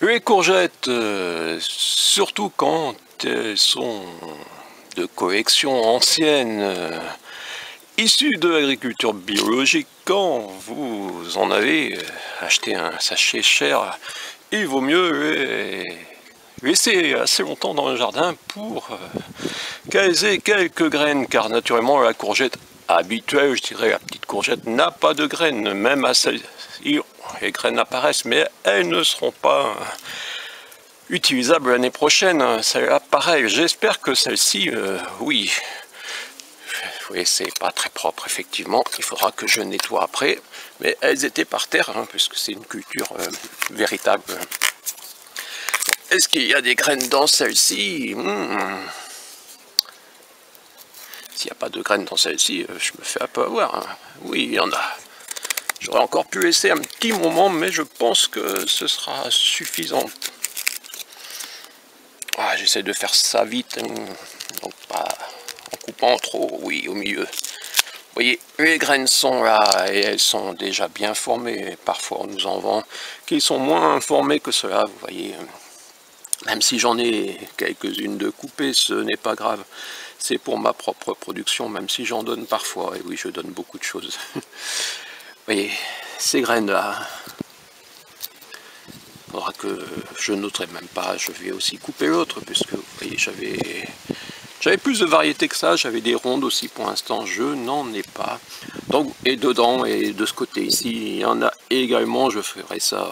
Les courgettes, surtout quand elles sont de collection ancienne, issues de l'agriculture biologique, quand vous en avez acheté un sachet cher, il vaut mieux les laisser assez longtemps dans le jardin pour qu'elles aient quelques graines, car naturellement la courgette habituelle, je dirais la petite courgette, n'a pas de graines, même à celle-ci, les graines apparaissent, mais elles ne seront pas utilisables l'année prochaine. Celle-là, pareil, j'espère que celle-ci, oui, c'est pas très propre, effectivement, il faudra que je nettoie après, mais elles étaient par terre, hein, puisque c'est une culture véritable. Est-ce qu'il y a des graines dans celle-ci? S'il n'y a pas de graines dans celle-ci, je me fais un peu avoir. Hein. Oui, il y en a. J'aurais encore pu laisser un petit moment, mais je pense que ce sera suffisant. Ah, j'essaie de faire ça vite, hein. Donc pas en coupant trop, oui, au milieu. Vous voyez, les graines sont là et elles sont déjà bien formées. Parfois on nous en vend qui sont moins formées que cela, vous voyez. Même si j'en ai quelques-unes de coupées, ce n'est pas grave. C'est pour ma propre production, même si j'en donne parfois. Et oui, je donne beaucoup de choses. Vous voyez, ces graines-là, il faudra que je noterai même pas. Je vais aussi couper l'autre, puisque vous voyez, j'avais plus de variétés que ça. J'avais des rondes aussi pour l'instant. Je n'en ai pas. Donc, et dedans, et de ce côté ici, il y en a également. Je ferai ça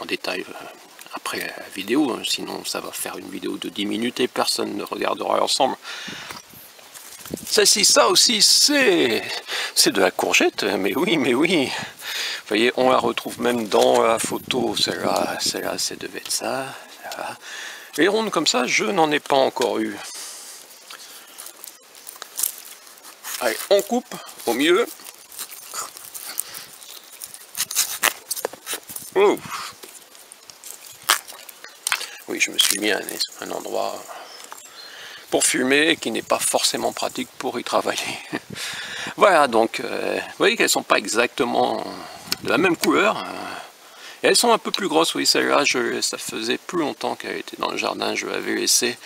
en détail après la vidéo, sinon ça va faire une vidéo de 10 minutes et personne ne regardera l'ensemble. Celle-ci, ça aussi, c'est de la courgette, mais oui, Vous voyez, on la retrouve même dans la photo, celle-là, ça devait être ça. Là. Les rondes comme ça, je n'en ai pas encore eu. Allez, on coupe au milieu. Oh. Oui, je me suis mis à un endroit pour fumer qui n'est pas forcément pratique pour y travailler. Voilà, donc, vous voyez qu'elles ne sont pas exactement de la même couleur. Et elles sont un peu plus grosses, oui, celle-là, ça faisait plus longtemps qu'elle était dans le jardin, je l'avais laissée.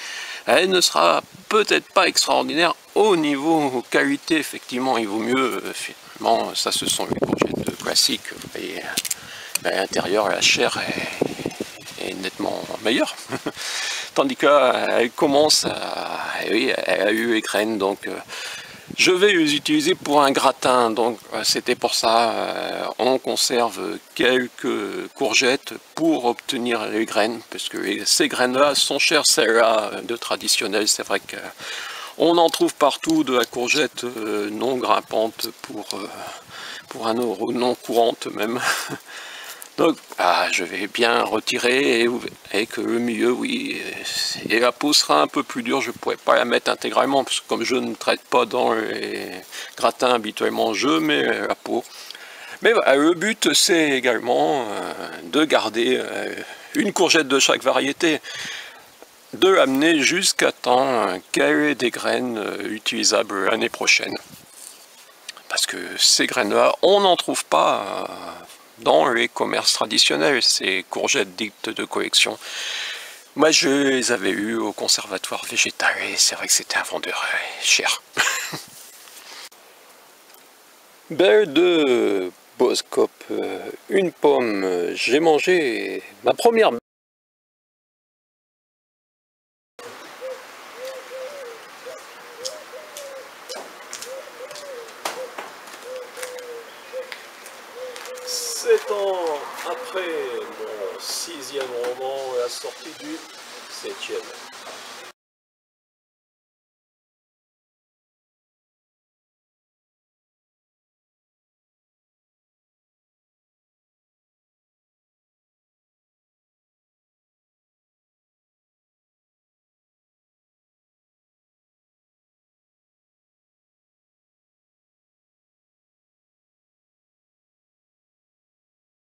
Elle ne sera peut-être pas extraordinaire au niveau qualité, effectivement, il vaut mieux, finalement, ça ce sont les courgettes classiques, vous voyez, à l'intérieur, la chair est nettement meilleure. Tandis que là, elle commence à... Oui, elle a eu les graines, donc je vais les utiliser pour un gratin. Donc c'était pour ça, on conserve quelques courgettes pour obtenir les graines, parce que ces graines-là sont chères, celles-là de traditionnelles. C'est vrai qu'on en trouve partout de la courgette non grimpante pour 1 euro, non courante même. Donc, je vais bien retirer et que le milieu, oui, et la peau sera un peu plus dure, je ne pourrais pas la mettre intégralement, parce que comme je ne traite pas dans les gratins habituellement, je mets la peau. Mais voilà, le but, c'est également de garder une courgette de chaque variété, de l'amener jusqu'à temps qu'elle ait des graines utilisables l'année prochaine. Parce que ces graines-là, on n'en trouve pas dans les commerces traditionnels, ces courgettes dites de collection. Moi, je les avais eues au conservatoire végétal et c'est vrai que c'était un vendeur cher. Belle de Boskop, une pomme, j'ai mangé ma première. Sept ans après mon 6e roman, la sortie du 7e.